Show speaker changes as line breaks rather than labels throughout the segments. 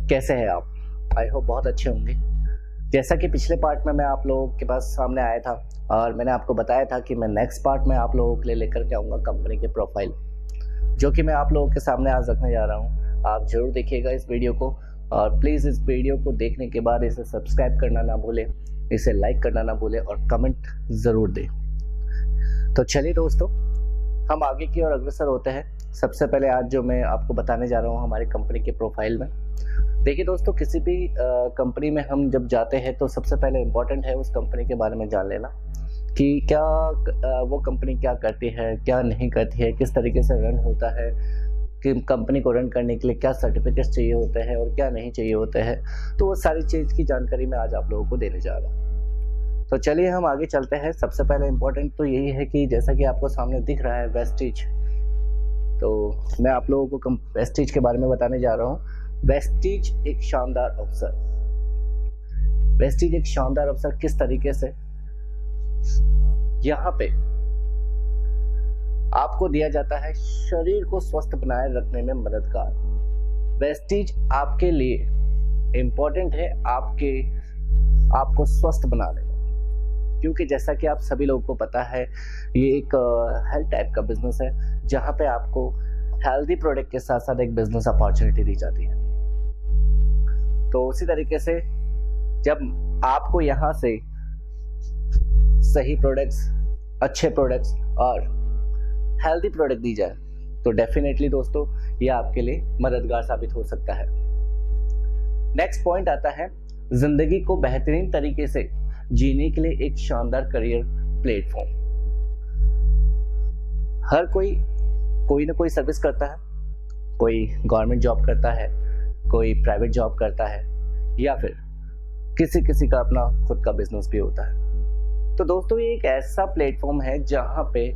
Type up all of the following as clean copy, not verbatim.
कैसे हैं आप? आई होप बहुत अच्छे होंगे। जैसा कि पिछले पार्ट में मैं आप लोगों के पास सामने आया था और मैंने आपको बताया था कि मैं नेक्स्ट पार्ट में आप लोगों के लिए लेकर के आऊँगा कंपनी के प्रोफाइल, जो कि मैं आप लोगों के सामने आज रखने जा रहा हूँ। आप ज़रूर देखिएगा इस वीडियो को और प्लीज़ इस वीडियो को देखने के बाद इसे सब्सक्राइब करना ना भूलें, इसे लाइक करना ना भूलें और कमेंट ज़रूर दें। तो चलिए दोस्तों, हम आगे की ओर अग्रसर होते हैं। सबसे पहले आज जो मैं आपको बताने जा रहा हूँ हमारी कंपनी के प्रोफाइल में, देखिए दोस्तों, किसी भी कंपनी में हम जब जाते हैं तो सबसे पहले इम्पोर्टेंट है उस कंपनी के बारे में जान लेना कि क्या वो कंपनी क्या करती है, क्या नहीं करती है, किस तरीके से रन होता है, कि कंपनी को रन करने के लिए क्या सर्टिफिकेट्स चाहिए होते हैं और क्या नहीं चाहिए होते हैं। तो वो सारी चीज़ की जानकारी मैं आज आप लोगों को देने जा रहा हूँ। तो चलिए हम आगे चलते हैं। सबसे पहले इम्पोर्टेंट तो यही है कि जैसा कि आपको सामने दिख रहा है वेस्टीज, तो मैं आप लोगों को वेस्टीज के बारे में बताने जा रहा हूँ। वेस्टीज एक शानदार अवसर, वेस्टीज एक शानदार अवसर किस तरीके से, यहाँ पे आपको दिया जाता है शरीर को स्वस्थ बनाए रखने में मददगार। वेस्टीज आपके लिए इम्पोर्टेंट है आपको स्वस्थ बनाने में, क्योंकि जैसा कि आप सभी लोगों को पता है ये एक हेल्थ टाइप का बिजनेस है जहाँ पे आपको हेल्दी प्रोडक्ट के साथ साथ एक बिजनेस अपॉर्चुनिटी दी जाती है। तो उसी तरीके से जब आपको यहाँ से सही प्रोडक्ट्स, अच्छे प्रोडक्ट्स और हेल्दी प्रोडक्ट दी जाए तो डेफिनेटली दोस्तों ये आपके लिए मददगार साबित हो सकता है। नेक्स्ट पॉइंट आता है जिंदगी को बेहतरीन तरीके से जीने के लिए एक शानदार करियर प्लेटफॉर्म। हर कोई ना कोई सर्विस करता है, कोई गवर्नमेंट जॉब करता है, कोई प्राइवेट जॉब करता है या फिर किसी का अपना खुद का बिजनेस भी होता है। तो दोस्तों ये एक ऐसा प्लेटफॉर्म है जहां पे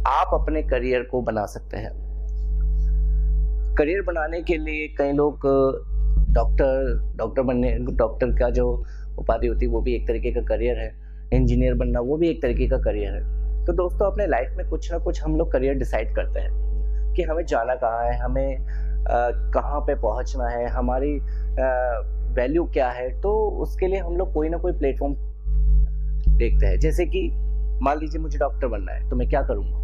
आप अपने करियर को बना सकते हैं। करियर बनाने के लिए कई लोग डॉक्टर का जो उपाधि होती है वो भी एक तरीके का करियर है, इंजीनियर बनना वो भी एक तरीके का करियर है। तो दोस्तों अपने लाइफ में कुछ ना कुछ हम लोग करियर डिसाइड करते हैं कि हमें जाना कहाँ है, हमें कहाँ पे पहुँचना है, हमारी वैल्यू क्या है। तो उसके लिए हम लोग कोई ना कोई प्लेटफॉर्म देखते हैं। जैसे कि मान लीजिए मुझे डॉक्टर बनना है तो मैं क्या करूँगा,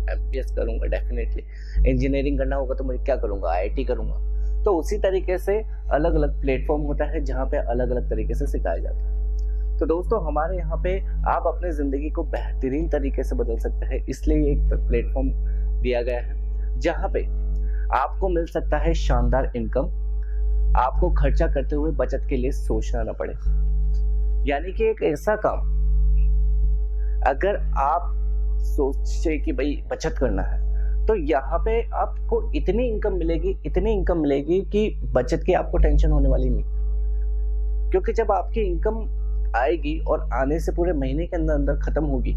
MBBS करूँगा डेफिनेटली। इंजीनियरिंग करना होगा तो मैं क्या करूँगा, IIT करूँगा। तो उसी तरीके से अलग अलग प्लेटफॉर्म होता है जहाँ पे अलग अलग तरीके से सिखाया जाता है। तो दोस्तों हमारे यहाँ पे आप अपने ज़िंदगी को बेहतरीन तरीके से बदल सकते हैं, इसलिए एक प्लेटफॉर्म दिया गया है जहाँ पे आपको मिल सकता है शानदार इनकम। आपको खर्चा करते हुए बचत के लिए सोचना ना पड़े, यानी कि एक ऐसा काम, अगर आप सोचे कि भाई बचत करना है तो यहाँ पे आपको इतनी इनकम मिलेगी कि बचत की आपको टेंशन होने वाली नहीं। क्योंकि जब आपकी इनकम आएगी और आने से पूरे महीने के अंदर खत्म होगी,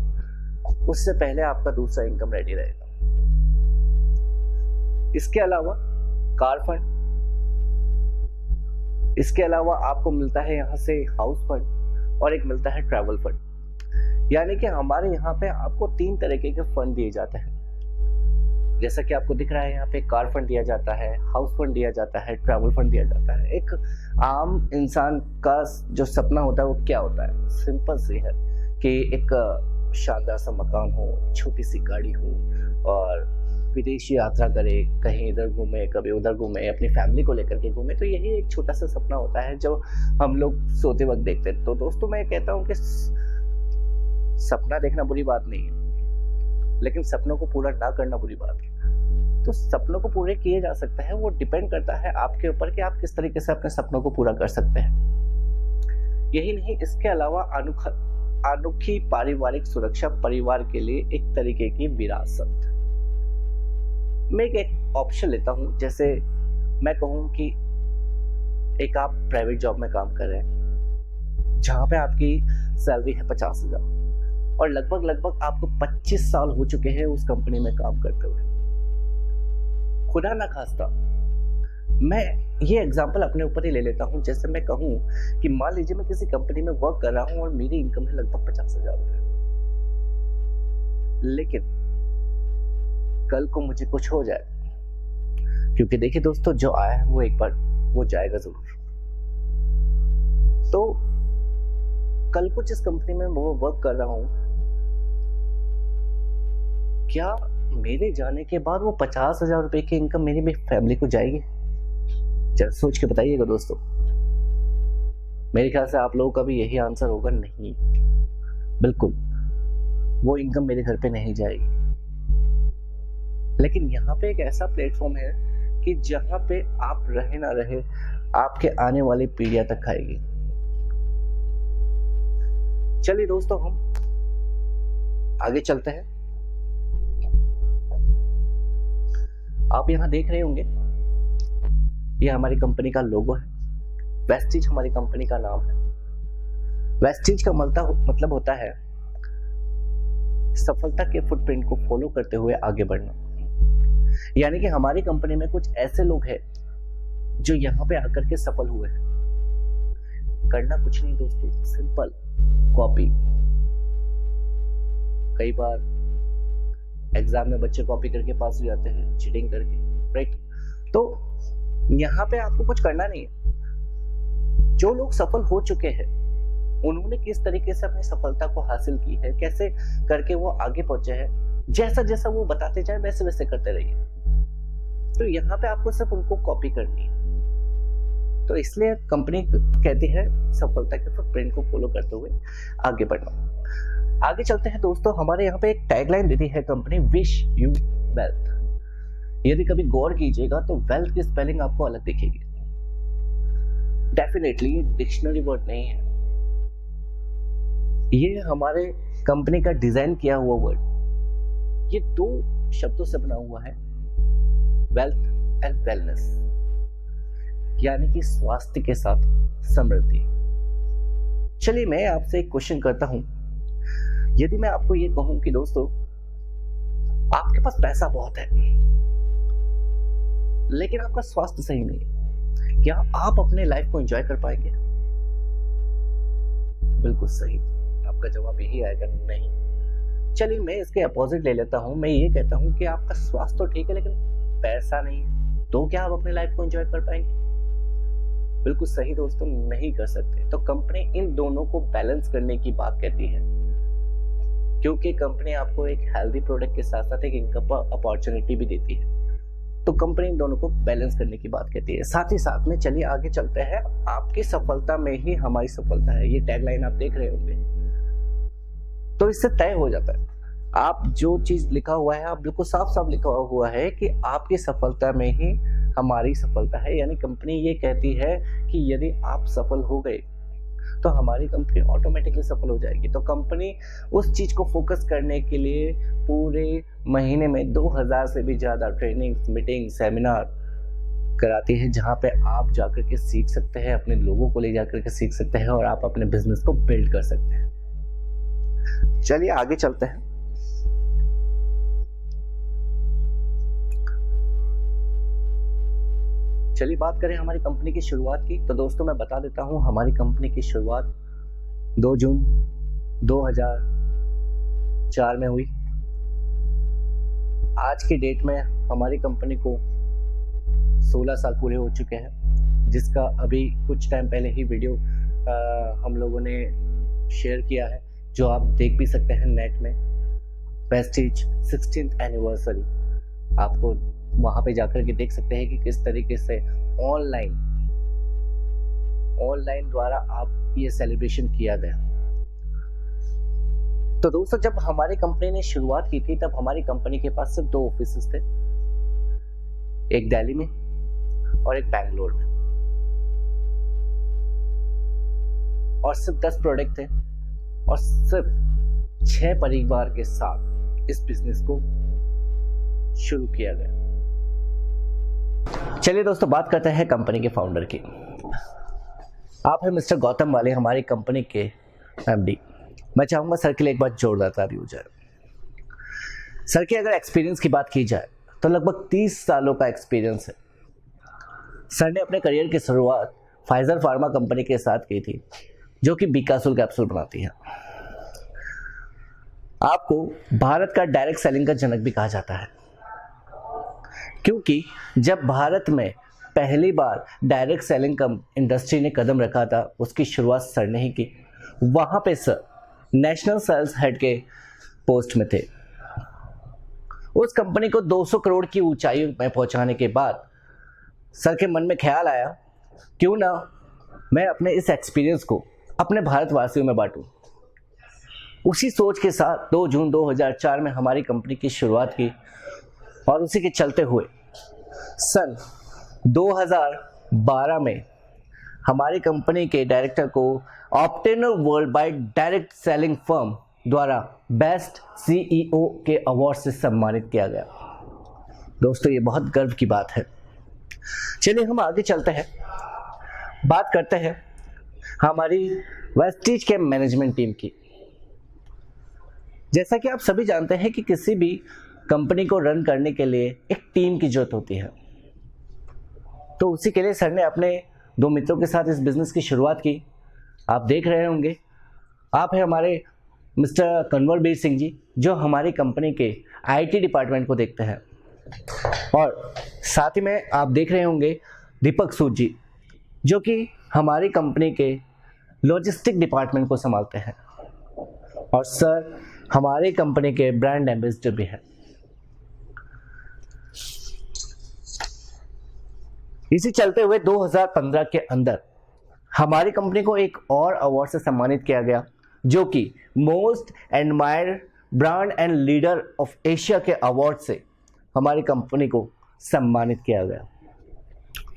उससे पहले आपका दूसरा इनकम रेडी रहेगा। इसके अलावा कार फंड, इसके अलावा आपको मिलता है यहाँ से हाउस फंड और एक मिलता है ट्रैवल फंड। यानी कि हमारे यहाँ पे आपको 3 तरीके के फंड दिए जाते हैं। जैसा कि आपको दिख रहा है यहाँ पे कार फंड दिया जाता है, हाउस फंड दिया जाता है, ट्रैवल फंड दिया जाता है। एक आम इंसान का जो सपना होता है वो क्या होता है, सिंपल सी है कि एक शानदार सा मकान हो, छोटी सी गाड़ी हो और विदेशी यात्रा करे, कहीं इधर घूमे कभी उधर घूमे, अपनी फैमिली को लेकर के घूमे। तो यही एक छोटा सा सपना होता है जो हम लोग सोते वक्त देखते हैं। तो दोस्तों मैं कहता हूँ कि सपना देखना बुरी बात नहीं है, लेकिन सपनों को पूरा ना करना बुरी बात है। तो सपनों को पूरे किए जा सकते हैं, वो डिपेंड करता है आपके ऊपर कि आप किस तरीके से अपने सपनों को पूरा कर सकते हैं। यही नहीं, इसके अलावा अनोखी पारिवारिक सुरक्षा, परिवार के लिए एक तरीके की विरासत। मैं एक ऑप्शन लेता हूं, जैसे मैं कहूं कि एक आप प्राइवेट जॉब में काम कर रहे हैं जहां पे आपकी सैलरी है 50,000 और लगभग आपको 25 साल हो चुके हैं उस कंपनी में काम करते हुए। खुदा ना खास्ता, मैं ये एग्जांपल अपने ऊपर ही ले लेता हूँ। जैसे मैं कहूँ कि मान लीजिए मैं किसी कंपनी में वर्क कर रहा हूँ और मेरी इनकम है लगभग 50,000 रुपए, लेकिन कल को मुझे कुछ हो जाए, क्योंकि देखिए दोस्तों जो आया है वो एक बार वो जाएगा जरूर। तो कल को जिस कंपनी में वो वर्क कर रहा हूं, क्या मेरे जाने के बाद वो 50,000 रुपए की इनकम मेरी फैमिली को जाएगी? जरा सोच के बताइएगा दोस्तों। मेरे ख्याल से आप लोगों का भी यही आंसर होगा, नहीं, बिल्कुल वो इनकम मेरे घर पे नहीं जाएगी। लेकिन यहाँ पे एक ऐसा प्लेटफॉर्म है कि जहां पे आप रहे ना रहे, आपके आने वाली पीढ़ियां तक खाएगी। चलिए दोस्तों, हम आगे चलते हैं। आप यहां देख रहे होंगे, ये हमारी कंपनी का लोगो है। वेस्टीज हमारी कंपनी का नाम है। वेस्टीज का मतलब होता है सफलता के फुटप्रिंट को फॉलो करते हुए आगे बढ़ना। यानी कि हमारी कंपनी में कुछ ऐसे लोग हैं जो यहाँ पे आकर के सफल हुए हैं। करना कुछ नहीं दोस्तों, सिंपल कॉपी। कई बार एग्जाम में बच्चे कॉपी करके पास हो जाते हैं, चीटिंग करके, राइट? तो यहाँ पे आपको कुछ करना नहीं है। जो लोग सफल हो चुके हैं, उन्होंने किस तरीके से अपनी सफलता को हासिल की है, कैसे करके वो आगे पहुंचे हैं, जैसा जैसा वो बताते जाए वैसे वैसे करते रहिए। तो यहाँ पे आपको सिर्फ उनको कॉपी करनी है। तो इसलिए कंपनी कहती है सफलता के फुटप्रिंट को फॉलो करते हुए आगे बढ़ना। आगे चलते हैं दोस्तों। हमारे यहाँ पे एक टैगलाइन देती है कंपनी, विश यू वेल्थ। यदि कभी गौर कीजिएगा तो वेल्थ की स्पेलिंग आपको अलग दिखेगी। डेफिनेटली ये डिक्शनरी वर्ड नहीं है, ये हमारे कंपनी का डिजाइन किया हुआ वर्ड। ये 2 शब्दों से बना हुआ है, वेल्थ एंड वेलनेस, यानी कि स्वास्थ्य के साथ समृद्धि। चलिए मैं आपसे एक क्वेश्चन करता हूं। यदि मैं आपको ये कहूं कि दोस्तों आपके पास पैसा बहुत है लेकिन आपका स्वास्थ्य सही नहीं है, क्या आप अपने लाइफ को एंजॉय कर पाएंगे? बिल्कुल सही, आपका जवाब यही आएगा, नहीं। चलिए मैं इसके अपोजिट ले लेता हूं। मैं ये कहता हूं कि आपका स्वास्थ्य तो ठीक है लेकिन पैसा नहीं है, तो क्या आप अपने लाइफ को एंजॉय कर पाएंगे? बिल्कुल सही दोस्तों, नहीं कर सकते। तो कंपनी इन दोनों को बैलेंस करने की बात कहती है, क्योंकि कंपनी आपको एक हेल्दी प्रोडक्ट के साथ साथ एक इनकम अपॉर्चुनिटी भी देती है। तो कंपनी इन दोनों को बैलेंस करने की बात कहती है। साथ ही साथ में चलिए आगे चलते हैं। आपकी सफलता में ही हमारी सफलता है, ये टैगलाइन आप देख रहे होंगे। तो इससे तय हो जाता है, आप जो चीज लिखा हुआ है, आप बिल्कुल साफ साफ लिखा हुआ है कि आपकी सफलता में ही हमारी सफलता है। यानी कंपनी ये कहती है कि यदि आप सफल हो गए तो हमारी कंपनी ऑटोमेटिकली सफल हो जाएगी। तो कंपनी उस चीज को फोकस करने के लिए पूरे महीने में 2000 से भी ज्यादा ट्रेनिंग, मीटिंग, सेमिनार कराती है, जहां पे आप जाकर के सीख सकते हैं, अपने लोगों को ले जाकर के सीख सकते हैं और आप अपने बिजनेस को बिल्ड कर सकते हैं। चलिए आगे चलते हैं। चलिए बात करें हमारी कंपनी की शुरुआत की। तो दोस्तों मैं बता देता हूं, हमारी कंपनी की शुरुआत 2 जून 2004 में हुई। आज की डेट में हमारी कंपनी को 16 साल पूरे हो चुके हैं, जिसका अभी कुछ टाइम पहले ही वीडियो हम लोगों ने शेयर किया है, जो आप देख भी सकते हैं नेट में। वेस्टीज 16th एनिवर्सरी, आपको वहां पे जाकर के देख सकते हैं कि किस तरीके से ऑनलाइन द्वारा आप ये सेलिब्रेशन किया गया। तो दोस्तों जब हमारी कंपनी ने शुरुआत की थी तब हमारी कंपनी के पास सिर्फ 2 ऑफिसेस थे, एक दिल्ली में और एक बैंगलोर में, और सिर्फ 10 प्रोडक्ट थे और सिर्फ 6 परिवार के साथ इस बिजनेस को शुरू किया गया। चलिए दोस्तों बात करते हैं कंपनी के फाउंडर की। आप हैं मिस्टर गौतम वाले, हमारी कंपनी के एमडी। मैं चाहूंगा सर के लिए एक बार जोरदार ताली हो जाए। सर के अगर एक्सपीरियंस की बात की जाए तो लगभग 30 सालों का एक्सपीरियंस है। सर ने अपने करियर की शुरुआत फाइजर फार्मा कंपनी के साथ की थी, जो कि बीकासुल कैप्सूल बनाती है। आपको भारत का डायरेक्ट सेलिंग का जनक भी कहा जाता है, क्योंकि जब भारत में पहली बार डायरेक्ट सेलिंग इंडस्ट्री ने कदम रखा था उसकी शुरुआत सर ने ही की। वहाँ पे सर नेशनल सेल्स हेड के पोस्ट में थे। उस कंपनी को 200 करोड़ की ऊंचाई में पहुंचाने के बाद सर के मन में ख्याल आया, क्यों ना मैं अपने इस एक्सपीरियंस को अपने भारतवासियों में बांटूं। उसी सोच के साथ 2 जून 2004 में हमारी कंपनी की शुरुआत की और उसी के चलते हुए सन 2012 में हमारी कंपनी के डायरेक्टर को ऑप्टेनर world wide direct selling firm द्वारा बेस्ट सीईओ के अवार्ड से सम्मानित किया गया। दोस्तों, ये बहुत गर्व की बात है। चलिए हम आगे चलते हैं, बात करते हैं हमारी वेस्टीज के मैनेजमेंट टीम की। जैसा कि आप सभी जानते हैं कि किसी भी कंपनी को रन करने के लिए एक टीम की जरूरत होती है, तो उसी के लिए सर ने अपने 2 मित्रों के साथ इस बिजनेस की शुरुआत की। आप देख रहे होंगे, आप हैं हमारे मिस्टर कंवरवीर सिंह जी, जो हमारी कंपनी के आईटी डिपार्टमेंट को देखते हैं, और साथ ही में आप देख रहे होंगे दीपक सूद जी, जो कि हमारी कंपनी के लॉजिस्टिक डिपार्टमेंट को संभालते हैं, और सर हमारी कंपनी के ब्रांड एम्बेसडर भी हैं। इसी चलते हुए 2015 के अंदर हमारी कंपनी को एक और अवार्ड से सम्मानित किया गया, जो कि most admired brand and leader of Asia के अवार्ड से हमारी कंपनी को सम्मानित किया गया।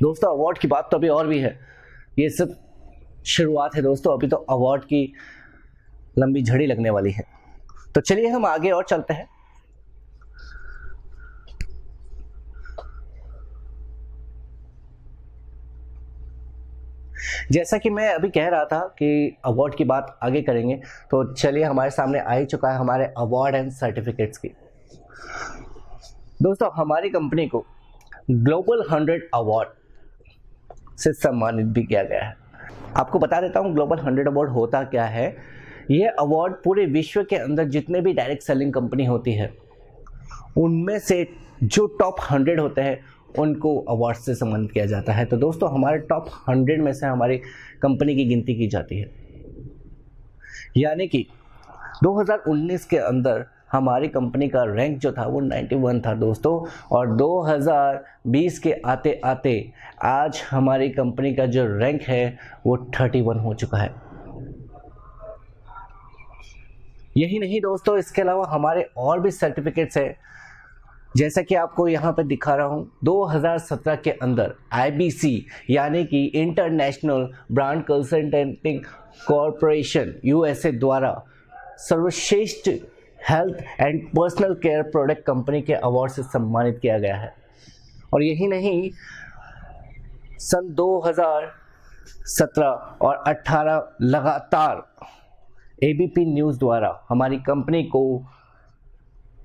दोस्तों, अवार्ड की बात तो अभी और भी है, ये सिर्फ शुरुआत है दोस्तों, अभी तो अवार्ड की लंबी झड़ी लगने वाली है। तो चलिए हम आगे और चलते हैं। जैसा कि मैं अभी कह रहा था कि अवार्ड की बात आगे करेंगे, तो चलिए हमारे सामने आ ही चुका है हमारे अवार्ड एंड सर्टिफिकेट्स की। दोस्तों, हमारी कंपनी को ग्लोबल 100 अवार्ड से सम्मानित भी किया गया है। आपको बता देता हूँ ग्लोबल 100 अवार्ड होता क्या है। ये अवार्ड पूरे विश्व के अंदर जितने भी डायरेक्ट सेलिंग कंपनी होती है, उनमें से जो टॉप 100 होते हैं उनको अवार्ड से सम्मानित किया जाता है। तो दोस्तों, हमारे टॉप 100 में से हमारी कंपनी की गिनती की जाती है। यानी कि 2019 के अंदर हमारी कंपनी का रैंक जो था वो 91 था दोस्तों, और 2020 के आते आते आज हमारी कंपनी का जो रैंक है वो 31 हो चुका है। यही नहीं दोस्तों, इसके अलावा हमारे और भी सर्टिफिकेट्स हैं, जैसा कि आपको यहाँ पे दिखा रहा हूँ। 2017 के अंदर IBC यानी कि इंटरनेशनल ब्रांड कंसल्टेंटिंग कॉरपोरेशन USA द्वारा सर्वश्रेष्ठ health and personal care product company के अवार्ड से सम्मानित किया गया है। और यही नहीं, सन 2017 और 18 लगातार ABP न्यूज़ द्वारा हमारी कंपनी को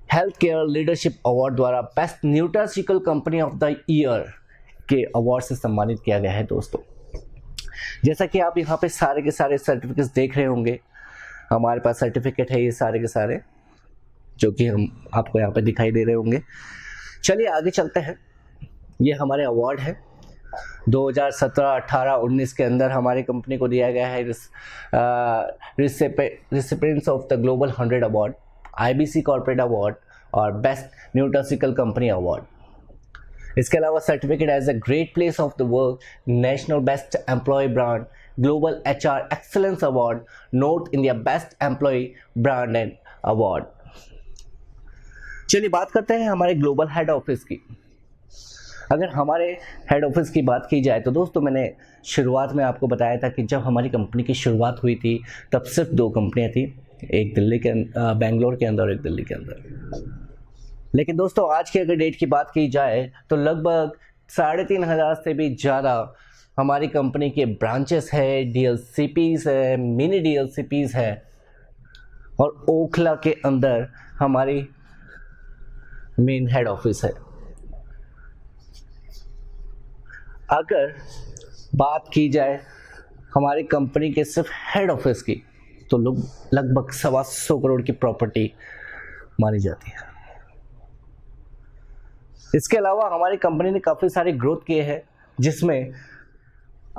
हेल्थ केयर लीडरशिप अवार्ड द्वारा best nutraceutical company of the year के अवार्ड से सम्मानित किया गया है। दोस्तों, जैसा कि आप यहाँ पे सारे के सारे सर्टिफिकेट्स देख रहे होंगे, हमारे पास सर्टिफिकेट है ये सारे के सारे, जो कि हम आपको यहाँ पे दिखाई दे रहे होंगे। चलिए आगे चलते हैं। ये हमारे अवार्ड है 2017, 18, 19 के अंदर हमारी कंपनी को दिया गया है recipients of the global 100 award, IBC corporate award और बेस्ट न्यूट्रासिकल कंपनी अवार्ड। इसके अलावा certificate as a great place of the work, national best employ brand, global HR excellence award, North India best employ brand and award. चलिए बात करते हैं हमारे global head office की। अगर हमारे हेड ऑफिस की बात की जाए तो दोस्तों, मैंने शुरुआत में आपको बताया था कि जब हमारी कंपनी की शुरुआत हुई थी तब सिर्फ 2 कंपनियां थी, एक दिल्ली के बेंगलोर के अंदर और एक दिल्ली के अंदर। लेकिन दोस्तों, आज की अगर डेट की बात की जाए तो लगभग 3,500 से भी ज़्यादा हमारी कंपनी के ब्रांचेस है, DLCPs है, मिनी DLCPs है, और ओखला के अंदर हमारी मेन हेड ऑफिस है। अगर बात की जाए हमारी कंपनी के सिर्फ हेड ऑफिस की, तो लगभग 125 करोड़ की प्रॉपर्टी मानी जाती है। इसके अलावा हमारी कंपनी ने काफ़ी सारे ग्रोथ किए हैं, जिसमें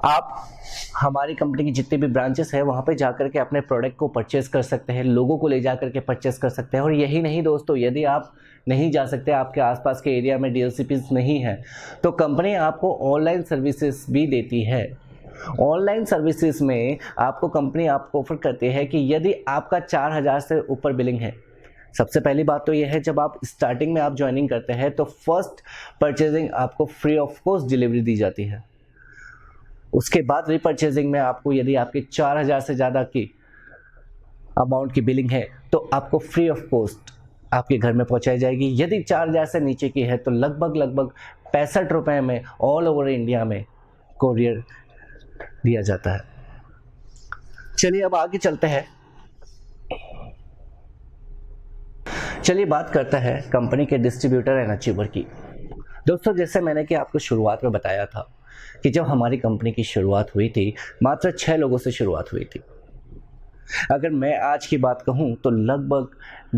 आप हमारी कंपनी की जितनी भी ब्रांचेस है वहाँ पे जाकर के अपने प्रोडक्ट को परचेस कर सकते हैं, लोगों को ले जाकर के परचेस कर सकते हैं। और यही नहीं दोस्तों, यदि आप नहीं जा सकते, आपके आसपास के एरिया में डीएलसीपीज नहीं है, तो कंपनी आपको ऑनलाइन सर्विसेज भी देती है। ऑनलाइन सर्विसेज में आपको कंपनी आपको ऑफर करती है कि यदि आपका 4000 से ऊपर बिलिंग है, सबसे पहली बात तो यह है, जब आप स्टार्टिंग में आप ज्वाइनिंग करते हैं तो फर्स्ट परचेजिंग आपको फ्री ऑफ कॉस्ट डिलीवरी दी जाती है। उसके बाद रीपरचेजिंग में आपको, यदि आपके 4000 से ज़्यादा की अमाउंट की बिलिंग है तो आपको फ्री ऑफ कॉस्ट आपके घर में पहुंचाई जाएगी। यदि 4000 से नीचे की है तो लगभग 65 रुपये में ऑल ओवर इंडिया में कोरियर दिया जाता है। चलिए अब आगे चलते हैं। चलिए बात करते हैं कंपनी के डिस्ट्रीब्यूटर एंड अचीवर की। दोस्तों, जैसे मैंने कि आपको शुरुआत में बताया था कि जब हमारी कंपनी की शुरुआत हुई थी, मात्र 6 लोगों से शुरुआत हुई थी। अगर मैं आज की बात कहूं तो लगभग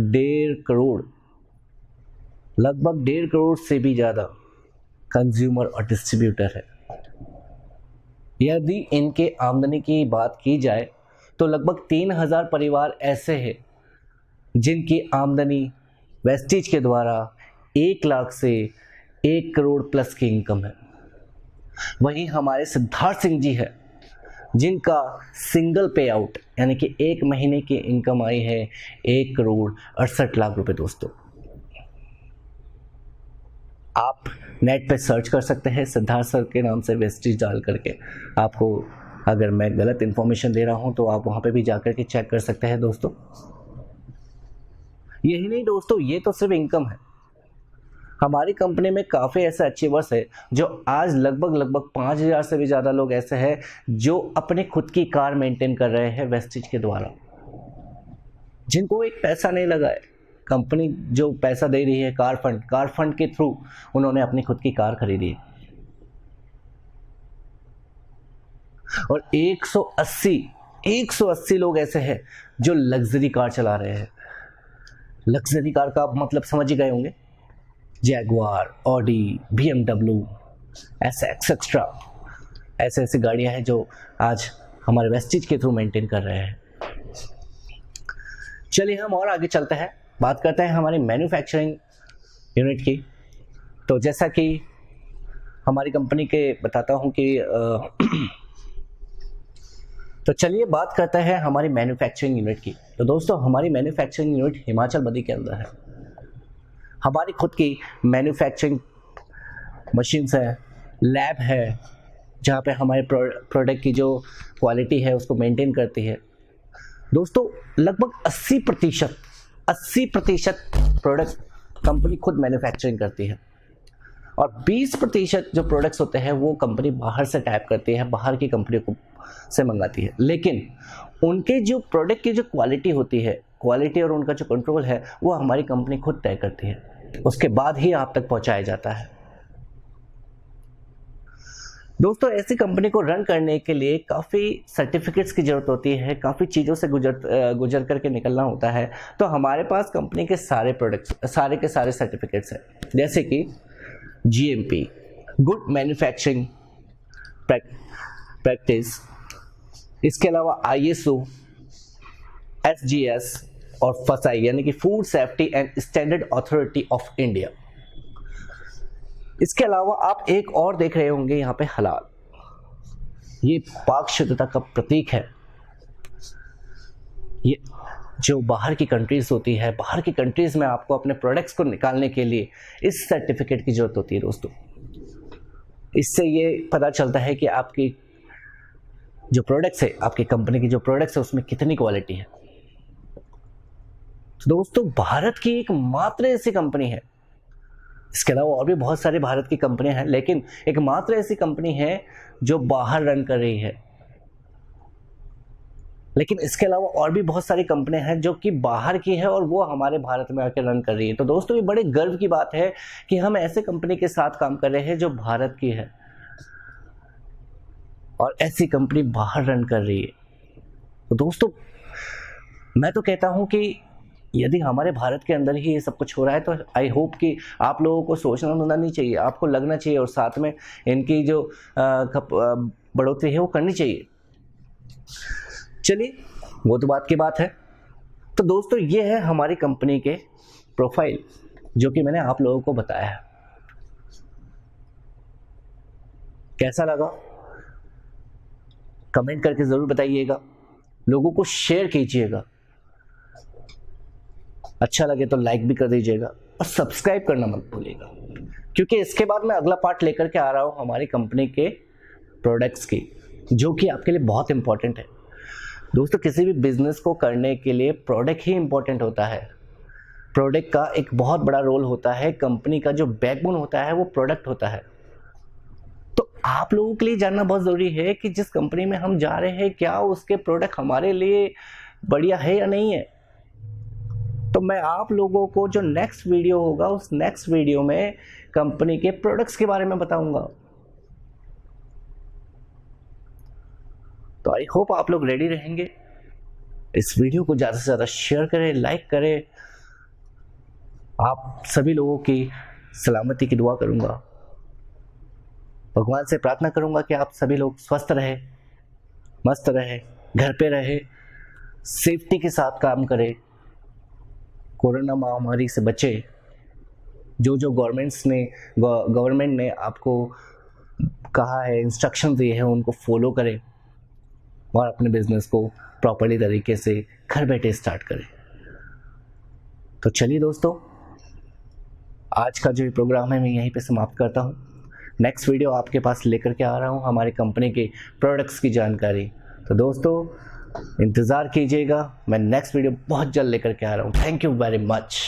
1.5 करोड़ से भी ज़्यादा कंज्यूमर और डिस्ट्रीब्यूटर है। यदि इनके आमदनी की बात की जाए तो लगभग 3000 परिवार ऐसे हैं जिनकी आमदनी वेस्टीज के द्वारा 1 लाख से 1 करोड़ प्लस की इनकम है। वहीं हमारे सिद्धार्थ सिंह जी है जिनका सिंगल पे आउट यानी कि 1 महीने की इनकम आई है 1 करोड़ 68 लाख रुपए। दोस्तों, आप नेट पे सर्च कर सकते हैं सिद्धार्थ सर के नाम से वेस्टीज डाल करके। आपको अगर मैं गलत इन्फॉर्मेशन दे रहा हूं तो आप वहां पे भी जाकर के चेक कर सकते हैं। दोस्तों, यही नहीं दोस्तों, ये तो सिर्फ इनकम है। हमारी कंपनी में काफ़ी ऐसे अचीवर्स है जो आज लगभग 5000 से भी ज़्यादा लोग ऐसे हैं जो अपने खुद की कार मेंटेन कर रहे हैं वेस्टीज के द्वारा, जिनको एक पैसा नहीं लगा है। कंपनी जो पैसा दे रही है कार फंड के थ्रू उन्होंने अपनी खुद की कार खरीदी है। और 180 लोग ऐसे हैं जो लग्जरी कार चला रहे हैं। लग्जरी कार का आप मतलब समझ ही गए होंगे, जैगुआर, ऑडी, BMW, ऐसे एक्सेट्रा ऐसे गाड़ियां हैं जो आज हमारे वेस्टीज के थ्रू मेंटेन कर रहे हैं। चलिए हम और आगे चलते हैं, बात करते हैं हमारी मैन्युफैक्चरिंग यूनिट की। तो जैसा कि हमारी कंपनी के बताता हूं कि तो चलिए बात करते हैं हमारी मैन्युफैक्चरिंग यूनिट की। तो दोस्तों, हमारी मैन्युफैक्चरिंग यूनिट हिमाचल बद्दी के अंदर है। हमारी खुद की मैन्युफैक्चरिंग मशीन्स है, लैब है, जहाँ पे हमारे प्रोडक्ट की जो क्वालिटी है उसको मेंटेन करती है। दोस्तों, लगभग 80% प्रोडक्ट कंपनी खुद मैन्युफैक्चरिंग करती है और 20% जो प्रोडक्ट्स होते हैं वो कंपनी बाहर से टैप करती है, बाहर की कंपनी को से मंगाती है। लेकिन उनके जो प्रोडक्ट की जो क्वालिटी होती है, क्वालिटी और उनका जो कंट्रोल है वो हमारी कंपनी खुद तय करती है, उसके बाद ही आप तक पहुंचाया जाता है। दोस्तों, ऐसी कंपनी को रन करने के लिए काफ़ी सर्टिफिकेट्स की ज़रूरत होती है, काफ़ी चीज़ों से गुजर करके निकलना होता है। तो हमारे पास कंपनी के सारे प्रोडक्ट्स, सारे के सारे सर्टिफिकेट्स हैं, जैसे कि GMP, गुड मैन्युफैक्चरिंग प्रैक्टिस, इसके अलावा ISO, SGS और FSSAI यानी कि food safety and standard authority of India. इसके अलावा आप एक और देख रहे होंगे यहाँ पे हलाल, ये पाक शुद्धता का प्रतीक है। ये जो बाहर की कंट्रीज होती है, बाहर की कंट्रीज में आपको अपने प्रोडक्ट्स को निकालने के लिए इस सर्टिफिकेट की जरूरत होती है। दोस्तों, इससे ये पता चलता है कि आपकी जो प्रोडक्ट्स है, आपकी कंपनी की जो प्रोडक्ट्स है उसमें कितनी क्वालिटी है। तो दोस्तों, भारत की एक मात्र ऐसी कंपनी है, इसके अलावा और भी बहुत सारी भारत की कंपनियां हैं, लेकिन एक मात्र ऐसी कंपनी है जो बाहर रन कर रही है। लेकिन इसके अलावा और भी बहुत सारी कंपनियां हैं जो कि बाहर की है और वो हमारे भारत में आकर रन कर रही है। तो दोस्तों, ये बड़े गर्व की बात है कि हम ऐसे कंपनी के साथ काम कर रहे हैं जो भारत की है और ऐसी कंपनी बाहर रन कर रही है। तो दोस्तों, मैं तो कहता हूं कि यदि हमारे भारत के अंदर ही ये सब कुछ हो रहा है तो आई होप कि आप लोगों को सोचना नहीं चाहिए, आपको लगना चाहिए और साथ में इनकी जो बढ़ोतरी है वो करनी चाहिए। चलिए वो तो बात की बात है। तो दोस्तों ये है हमारी कंपनी के प्रोफाइल जो कि मैंने आप लोगों को बताया है। कैसा लगा कमेंट करके ज़रूर बताइएगा, लोगों को शेयर कीजिएगा, अच्छा लगे तो लाइक भी कर दीजिएगा और सब्सक्राइब करना मत भूलिएगा, क्योंकि इसके बाद मैं अगला पार्ट लेकर के आ रहा हूँ हमारी कंपनी के प्रोडक्ट्स की, जो कि आपके लिए बहुत इंपॉर्टेंट है। दोस्तों किसी भी बिजनेस को करने के लिए प्रोडक्ट ही इंपॉर्टेंट होता है। प्रोडक्ट का एक बहुत बड़ा रोल होता है, कंपनी का जो बैकबोन होता है वो प्रोडक्ट होता है। तो आप लोगों के लिए जानना बहुत ज़रूरी है कि जिस कंपनी में हम जा रहे हैं क्या उसके प्रोडक्ट हमारे लिए बढ़िया है या नहीं है। तो मैं आप लोगों को जो नेक्स्ट वीडियो होगा उस नेक्स्ट वीडियो में कंपनी के प्रोडक्ट्स के बारे में बताऊंगा। तो आई होप आप लोग रेडी रहेंगे। इस वीडियो को ज़्यादा से ज़्यादा शेयर करें, लाइक करें। आप सभी लोगों की सलामती की दुआ करूंगा, भगवान से प्रार्थना करूंगा कि आप सभी लोग स्वस्थ रहे, मस्त रहे, घर पे रहे, सेफ्टी के साथ काम करें, कोरोना महामारी से बचे। जो जो गवर्नमेंट ने आपको कहा है, इंस्ट्रक्शन दिए हैं, उनको फॉलो करें और अपने बिजनेस को प्रॉपर्ली तरीके से घर बैठे स्टार्ट करें। तो चलिए दोस्तों, आज का जो प्रोग्राम है मैं यहीं पे समाप्त करता हूँ। नेक्स्ट वीडियो आपके पास लेकर के आ रहा हूँ हमारी कंपनी के प्रोडक्ट्स की जानकारी। तो दोस्तों इंतज़ार कीजिएगा, मैं नेक्स्ट वीडियो बहुत जल्द लेकर के आ रहा हूँ। Thank you very much.